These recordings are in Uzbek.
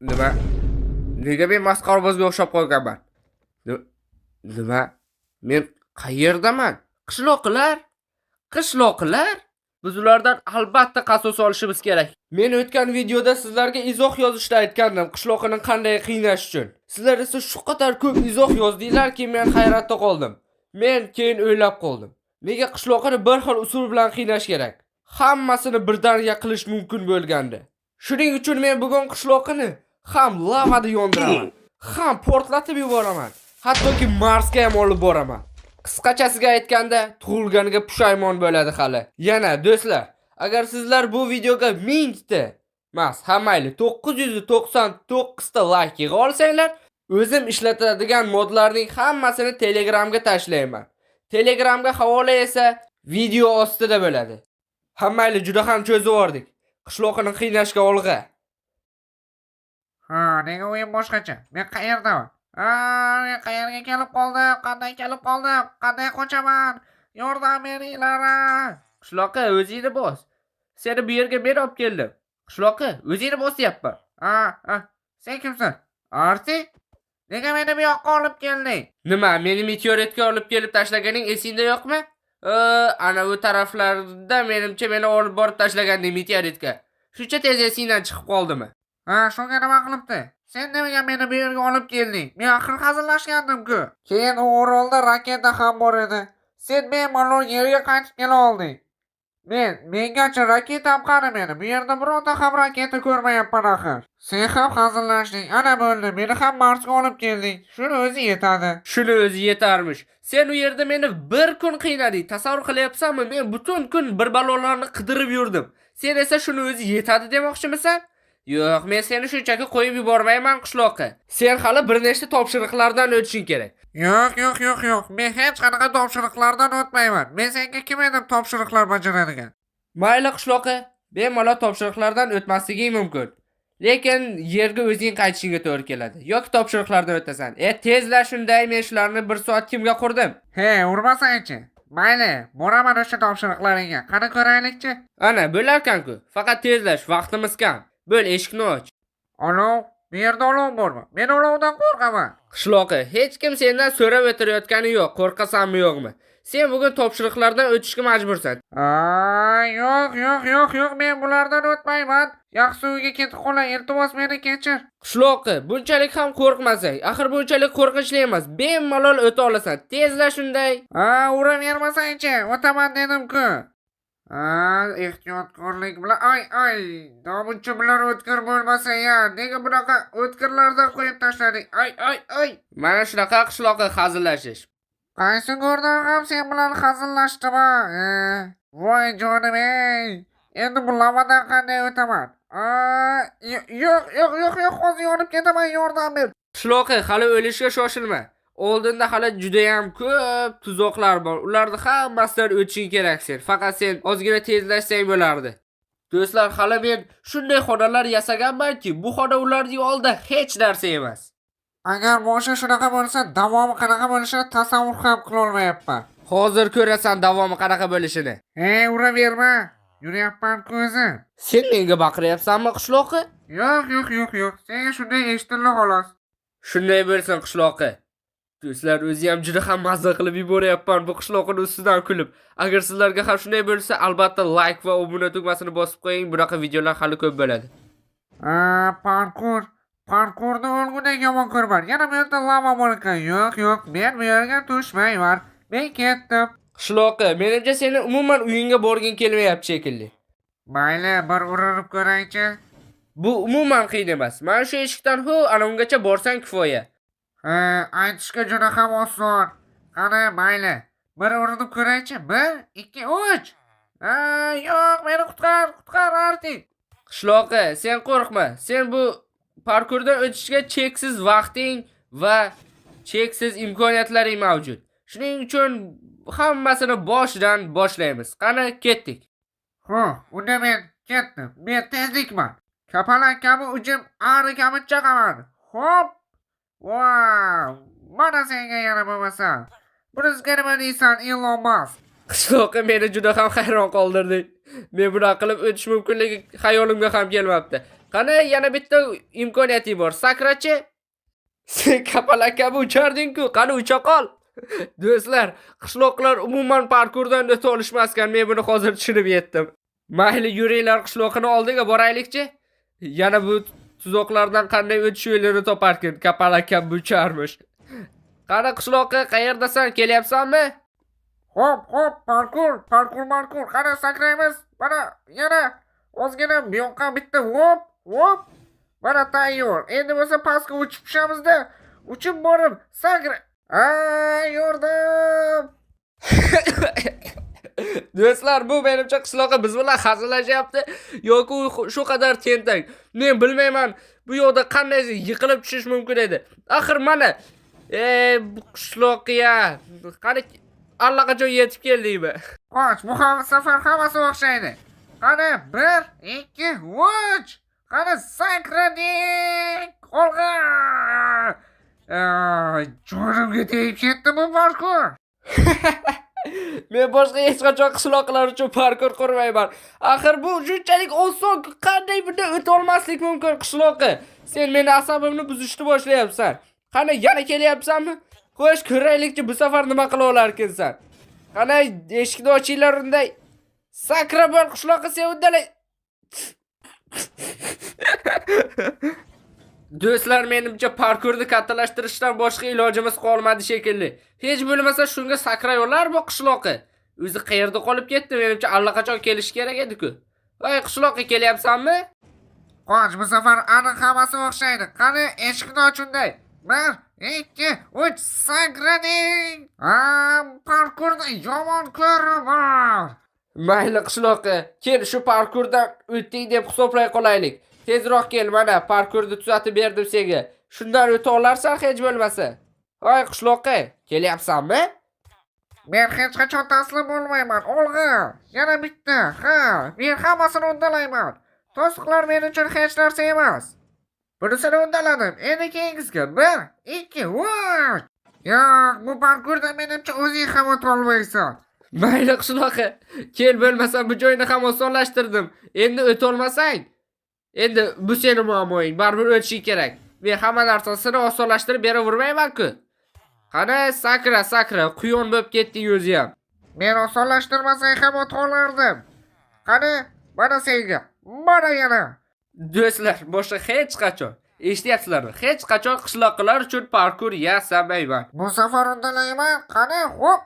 Nima? Nega men masxarabozga o'xshab qolganman? Ni- Nima? Men qayerdaman? Qishloqilar? Qishloqilar? Biz ulardan albatta qasos olishimiz kerak. Men o'tgan videoda sizlarga izoh yozishda aytgandim, qishloqini qanday qiynash uchun. Sizlar esa shu qadar ko'p izoh yozdinglarki, men hayratda qoldim. Men keyin o'ylab qoldim. Nega qishloqini bir xil usul bilan qiynash kerak? Hammasini birdaniga qilish mumkin bo'lgandi. Shuning uchun men bugun qishloqini ham lavada yondiraman, ham portlatib yuboraman. Hattoki Marsga ham olib boraman. Qisqachasiga aytganda, tug'ilganiga pushaymon bo'ladi hali. Yana do'stlar, agar sizlar bu videoga 1000 ta, emas, mayli 999 ta like yig'a olsanglar, o'zim ishlatadigan modlarning hammasini Telegramga tashlayman. Telegramga havola esa video ostida bo'ladi. Mayli juda ham cho'zib yubordik. Qishloqini qiynashga olg'a. Nega o'yin boshqacha? Men qayerdaman? Men qayerga kelib qoldim? Qanday kelib qoldim? Qanday qochaman? Yordam beringlar. Qishloqqa o'zingni bos. Seni bu yerga men olib keldim. Qishloqqa o'zingni bosyapman. Sen kimsan? Arti? Nega meni bu yoqqa olib kelding? Nima, meni meteoritga olib kelib tashlaganing esingda yo'qmi? Ana bu taraflarda menimcha meni olib borib tashlaganding meteoritga. Shuncha tez esingdan chiqib qoldimi? Shunga nima qilibdi? Sen nega meni bu yerga olib kelding? Men axir hazillashgandim-ku. Keyin u orolda raketa ham bor edi. Sen bemalol yerga qaytib kela olding. Mengacha raketam qani meni? Bu yerda birorta ham raketa ko'rmayapman axir. Sen ham hazillashding. Ana bo'ldi. Meni ham Marsga olib kelding. Shuni o'zi yetadi. Shuni o'zi yetarmish. Sen u yerda meni bir kun qiynading. Tasavvur qilyapsanmi? Men butun kun bir balolarni qidirib yurdim. Sen esa shuni o'zi yetadi demoqchimisan? Yo'q, men seni shunchaki qo'yib yubormayman qishloqqa. Sen hali bir nechta topshiriqlardan o'tishing kerak. Yo'q. Men hech qanaqa topshiriqlardan o'tmayman. Men senga kim edim topshiriqlar bajaradigan? Mayli qishloqqa, bemalol topshiriqlardan o'tmasliging mumkin. Lekin yerga o'zing qaytishingga to'g'ri keladi. Yoki topshiriqlardan o'tasan. Tezla shunday, men shularni 1 soat kimga qurdim? Urmasang-chi. Mayli, boraman o'sha topshiriqlaringga. Qani ko'raylikchi. Ana, bo'larkan-ku. Faqat tezlash, vaqtimiz kam. Bo'l, eshikni och. Olov, bu yerda olov bormi? Men olovdan qo'rqaman. Qishloqqa, hech kim sendan so'rab o'tirayotgani yo'q. Qo'rqasanmi yo'qmi? Sen bugun topshiriqlardan o'tishga majbursan. Yo'q, men bulardan o'tmayman. Yaxshi uyga ketib qolay, iltimos meni kechir. Qishloqqa, bunchalik ham qo'rqmasang. Axir bunchalik qo'rqinchli emas. Bemalol o'ta olasan. Tezla shunday. Uravermasang-chi, o'taman dedim-ku. Ehtiyotkorlik bilan domunchi bilan o'tkir bo'lmasa ya. Nega bunaqa o'tkirlardan qo'yib tashlading? Mana shunaqa qishloqqa hazillashish. Qaysi go'rdan ham sen bilan hazillashdimi? Voy jonim ey. Endi bu lavadan qanday o'taman? Yo'q, hozir yonib ketaman, yordam ber. Qishloqqa, hali o'lishga shoshilma. Oldinda hali juda ham ko'p tuzoqlar bor. Ularni hammasidan o'tishing kerak sen. Faqat sen ozgina tezlashsang bo'lardi. Do'stlar, hali men shunday xonalar yasaganmanki, bu xona ularning oldida hech narsa emas. Agar boshi shunaqa bo'lsa, davomi qanaqa bo'lishini tasavvur ham qila olmayapman. Hozir ko'rasan davomi qanaqa bo'lishini. Uraverma. Yuryapman-ku o'zim. Sen menga baqiryapsanmi qishloqqa? Yo'q. Senga shunday eshitildi xolos. Shunday bo'lsin qishloqqa. Do'stlar, o'zi ham juda ham mazza qilib yuboryapman bu qishloqning ustidan kulib. Agar sizlarga ham shunday bo'lsa, albatta like va obuna tugmasini bosib qo'ying. Bunaqa videolar hali ko'p bo'ladi. Parkurni o'lgudek yomon ko'rman. Yana bu yerda lava bor ekan. Yo'q, men bu yerga tushmayman. Men ketdim. Qishloqqa, menimcha seni umuman uyingga borgin kelmayapti shekilli. Mayli, bir urinib ko'raychi. Bu umuman qiyin emas. Mana shu eshikdan ana ungacha borsang kifoya. Aytishga juda ham oson. Qani, mayli. Bir urinib ko'raychi. 1, 2, 3. Yo'q, meni qutqar Arti. Qishloqqa, sen qo'rqma. Sen bu parkurdan o'tishga cheksiz vaqting va cheksiz imkoniyatlaring mavjud. Shuning uchun hammasini boshidan boshlaymiz. Qani, ketdik. Unda men ketdim. Men tezlikman. Kapalak kabi ujim, ari kabi chaqaman. Hop. Wow! Mana senga yana bo'lmasa. Bunisiga nima deysan, Elon Musk? Qishloqqa, meni juda ham hayron qoldirding. Men bunaqa qilib o'tish mumkinligi xayolimga ham kelmabdi. Qani yana bitta imkoniyating bor. Sakrachi. Sen kapalak kabi ucharding-ku, qani ucha qol. Do'stlar, qishloqlar umuman parkurdan o'ta olishmaskan. Men buni hozir tushunib yetdim. Mayli, yuringlar qishloqning oldiga boraylikchi. Yana bu tuzoqlardan qanday o'tish yo'lini toparkin. Kapalak kabi ucharmish. Qani qishloqqa qayerdasan? Kelyapsanmi? Hop, parkur. Qani sakraymiz. Mana yana ozgina bu yoqqa bitta hop. Mana tayyor. Endi bo'lsa pastga uchib tushamiz-da. Uchib borib sakra. Yordam. Do'stlar, bu menimcha qishloqqa biz bilan hazillashyapti yoki shu qadar tentak. Men bilmayman, bu yoqda qanday yiqilib tushish mumkin edi. Axir mana bu qishloqqa qani allaqachon yetib keldikmi? Qoch, bu safar hammasi o'xshaydi. Qani 1, 2, 3. Qani sakradik. Olg'a. Jonimga tegib ketdi bu parkur. Men boshqa hech qachon qishloqlar uchun parkur qurmayman. Axir bu shunchalik oson, qanday bunda o'ta olmaslik mumkin qishloqqa? Sen meni asabimni buzishni boshlayapsan. Qani yana kelyapsanmi? Xo'sh, ko'raylikchi bu safar nima qila olarkinsan. Qani eshikni ochinglar unday. Sakra bor qishloqqa sen uddalay. Do'stlar, menimcha parkurni kattalashtirishdan boshqa ilojimiz qolmadi shekilli. Hech bo'lmasa shunga sakray olar bu qishloqqa. O'zi qayerda qolib ketdi? Menimcha allaqachon kelish kerak edi-ku. Voy, qishloqqa kelyapsanmi? Qoch, bu safar aniq hammasi o'xshaydi. Qani eshikni och unday. 1, 2, 3 sakradik. Parkurda yomon ko'raman. Mayli qishloqqa, kel shu parkurdan o'tding deb hisoblay qolaylik. Tezroq kel, mana parkurni tuzatib berdim senga. Shundan o'ta olarsan hech bo'lmasa. Voy qishloqqa, kelyapsanmi? Men hech qachon taslim bo'lmayman. Olg'a, yana bitta. Men hammasini uddalayman. To'siqlar men uchun hech narsa emas. Bunisini uddaladim. Endi keyingisiga 1, 2, 3. Yo'q, bu parkurda menimcha o'zing ham o'ta olmaysan. Mayli qishloqqa, kel bo'lmasa bu joyni ham osonlashtirdim. Endi o'ta olmasang, endi bu seni muammoing, baribir o'tishing kerak. Men hamma narsasini osonlashtirib beravermayman-ku. Qani sakra, quyon bo'lib ketding o'zi ham. Men osonlashtirmasang ham o'ta olardim. Qani, mana senga. Mana yana. Do'stlar, boshqa hech qachon, eshityapsizlarmi? Hech qachon qishloqlar uchun parkur yasamayman. Bu safar undalayman. Qani, hop.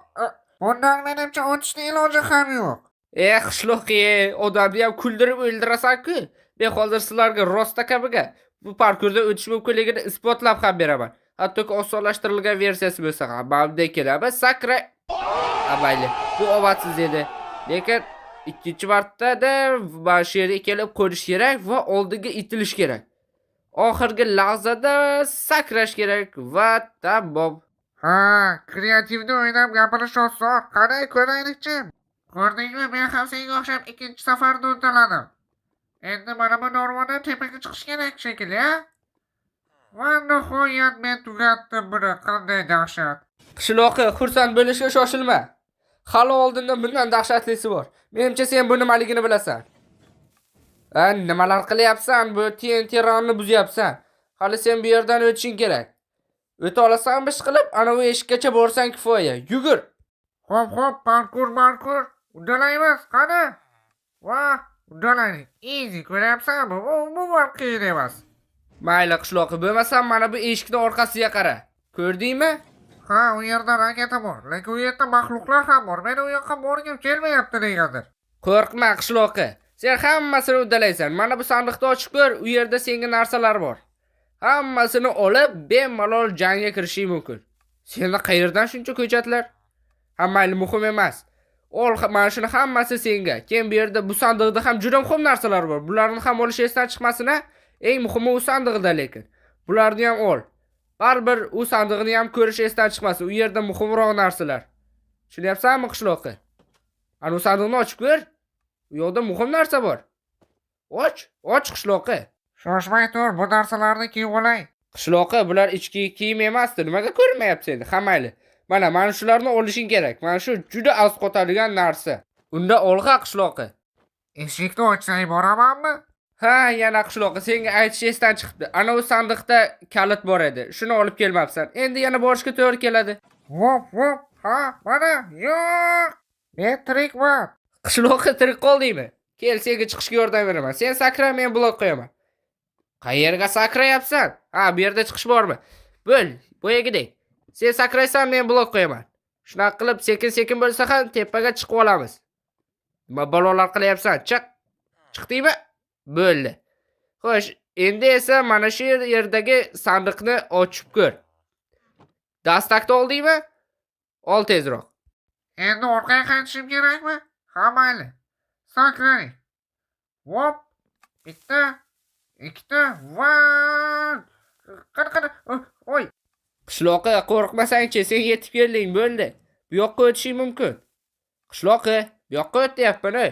Bundan menimcha o'tishning iloji ham yo'q. Qishloqqa, odamni ham kuldirib o'ldirasan-ku. Men hozir sizlarga rosta kabiga bu parkurda o'tish mumkinligini isbotlab ham beraman. Hattoki osonlashtirilgan versiyasi bo'lsa ham bunday keladi. Sakra. Mayli, bu omadsiz edi. Lekin ikkinchi martada mana shu yerga kelib qo'nish kerak va oldinga itilish kerak. Oxirgi lahzada sakrash kerak va tamom. Kreativni o'ynab gapirish oson. Qani ko'raylikchi. Ko'rdingmi, men ham senga o'xshab ikkinchi safarda uddaladim. Endi mana bu normadan tepaga chiqish kerak shekilli, Va nihoyat men tugatdim buni. Qanday dahshat. Qishloqi, xursand bo'lishga shoshilma. Hali oldinda bundan dahshatlisi bor. Menimcha sen bu nimaligini bilasan. Nimalar qilyapsan? Bu TNT ronni buzyapsan. Hali sen bu yerdan o'tishing kerak. O'ta olasan ish qilib, ana bu eshikkacha borsang kifoya. Yugur. Hop, parkur. Uddalaymiz, qani? Va, uddalaylik. Easy, ko'ryapsanmi? Bu qiyin emas. Mayli qishloqi, bo'lmasa mana bu eshikning orqasiga qara. Ko'rdingmi? Ha, u yerda raketa bor, lekin u yerda maxluqlar ham bor. Men u yoqqa borgim kelmayapti negadir. Qo'rqma qishloqi. Sen hammasini uddalaysan. Mana bu sandiqni ochib ko'r, u yerda senga narsalar bor. Hammasini olib, bemalol jangga kirishing mumkin. Senda qayerdan shuncha ko'chatlar? Mayli, muhim emas. Ol, mana shuni hammasi senga. Keyin bu yerda bu sandiqda ham juda muhim narsalar bor. Bularni ham olish esdan chiqmasin-a? Eng muhimi u sandiqda lekin. Bularni ham ol. Baribir u sandiqni ham ko'rish esdan chiqmasin. U yerda muhimroq narsalar. Tushunyapsanmi qishloqi? Ana u sandiqni ochib ko'r. U yerda muhim narsa bor. Och qishloqi. Shoshmay tur, bu narsalarni kiyib olay. Qishloqi, bular ichki kiyim emasdi. Nimaga ko'rmayapsiz endi? Mayli. Mana shularni olishing kerak. Mana shu juda asqotadigan narsa. Unda olg'a qishloqi. Eshikni ochsang boramanmi? Ha, yana qishloqqa senga aytish esdan chiqibdi. Ana u sandiqda kalit bor edi. Shuni olib kelmabsan. Endi yana borishga to'g'ri keladi. Vop vop. Ha, mana yo'q. Men tirikman. Qishloqqa tirik qoldingmi? Kel, senga chiqishga yordam beraman. Sen sakra, men blok qo'yaman. Qayerga sakrayapsan? Ha, bu yerda chiqish bormi? Bo'l, bo'yagidek. Sen sakraysan, men blok qo'yaman. Shunaqa qilib sekin-sekin bo'lsa ham tepaga chiqib olamiz. Nima balolar qilyapsan? Chiq. Chiqdingmi? Bo'ldi. Xo'sh, endi esa mana shu yerdagi sandiqni ochib ko'r. Dastakni oldingmi? Ol tezroq. Endi orqaga qaytishim kerakmi? Ha, mayli. Sakraning. Vop. Bitta, ikkita, van. Qani. Oy. Qishloqqa qo'rqmasang-chi, sen yetib kelding, bo'ldi. Bu yoqqa o'tishing mumkin. Qishloqqa, bu yoqqa o'tyapman-a.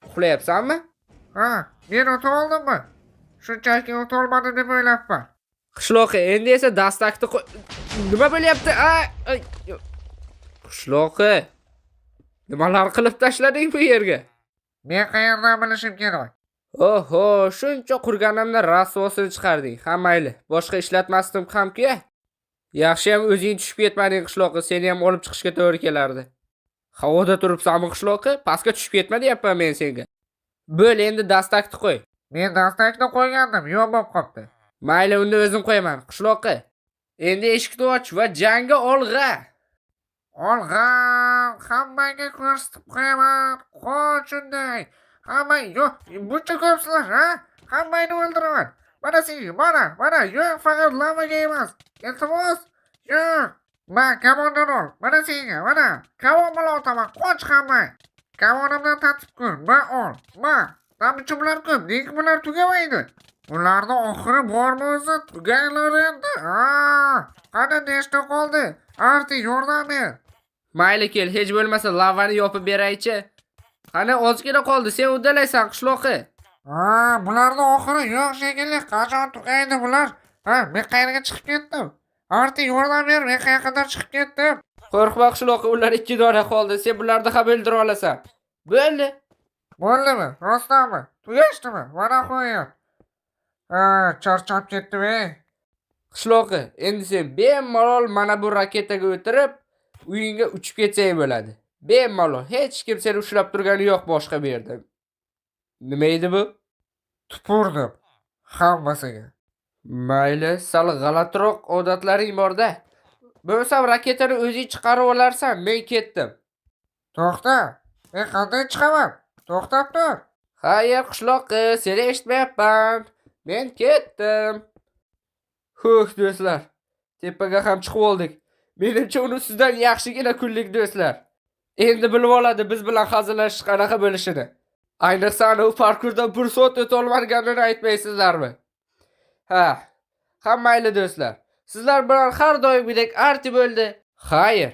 Uxlayapsanmi? Ha, men o'ta oldimmi? Shunchaki o'ta olmadim deb o'ylabman. Qishloqqa, endi esa dastakni nima bo'lyapti? Ay. Qishloqqa. Nimalar qilib tashlading bu yerga? Men qayerdan bilishim kerak? Oho, shuncha qurganimda rasvosini chiqarding. Ha, mayli. Boshqa ishlatmasdim ham-ku. Yaxshi ham o'zing tushib ketmading qishloqqa, seni ham olib chiqishga to'g'ri kelardi. Havoda turibsanmi qishloqqa? Pastga tushib ketma deyapman men senga. Bo'l, endi dastakni qo'y. Men dastakni qo'ygandim, yo'q bo'lib qopti. Mayli, unda o'zim qo'yaman qishloqqa. Endi eshikni och va jangga olg'a. Olg'a, hammaga ko'rsatib qo'yaman. Qoch shunday. Hamma yo'q, buncha ko'psizlar, ha? Hammani o'ldiraman. Mana senga, mana, yo'q, faqat lavaga emas. Iltimos, yo'q. Men kamondan ol. Mana senga, mana. Kamon bilan otaman. Qoch hamma. Kamonimdan tatib ko'r. Men ol. Men. Namichimlar ko'p. Nega bular tugamaydi? Ularni oxiri bormi o'zi? Tuganglar endi. Qani nechta qoldi? Arti yordam ber. Mayli, kel, hech bo'lmasa lavani yopib beraychi. Qani ozgina qoldi, sen uddalaysan qishloqqa. Bularni oxiri yo'q shekilli. Qachon tugaydi bular? Men qayerga chiqib ketdim? Arti yordam ber, men qayerga chiqib ketdim? Qo'rqma qishloqqa, ular 2 dona qoldi. Sen bularni ham o'ldira olasan. Bo'ldi. Bo'ldimi? Rostdanmi? Tugashdimi? Mana qo'ying. Charchab ketdim, Qishloqqa, endi sen bemalol mana bu raketaga o'tirib, uyingga uchib ketsang bo'ladi. Bemalol, hech kim seni ushlab turgani yo'q boshqa bu yerda. Nima edi bu? Tupurdim hammasiga. Mayli, sal g'alatiroq odatlaring bor-da. Bo'lsam raketani o'zing chiqarib olarsan, men ketdim. To'xta. Men qanday chiqaman? To'xtab tur. Xayr qishloqqa, seni eshitmayapman. Men ketdim. Do'stlar, tepaga ham chiqib oldik. Menimcha uni sizdan yaxshigina kunlik do'stlar. Endi bilib oladi biz bilan hazillashish qanaqa bo'lishini. Ayniqsa u parkurda 1 soat o'ta olmaganini aytmaysizlarmi? Hammayli do'stlar. Sizlar bilan har doimgidek arti bo'ldi. Xayr.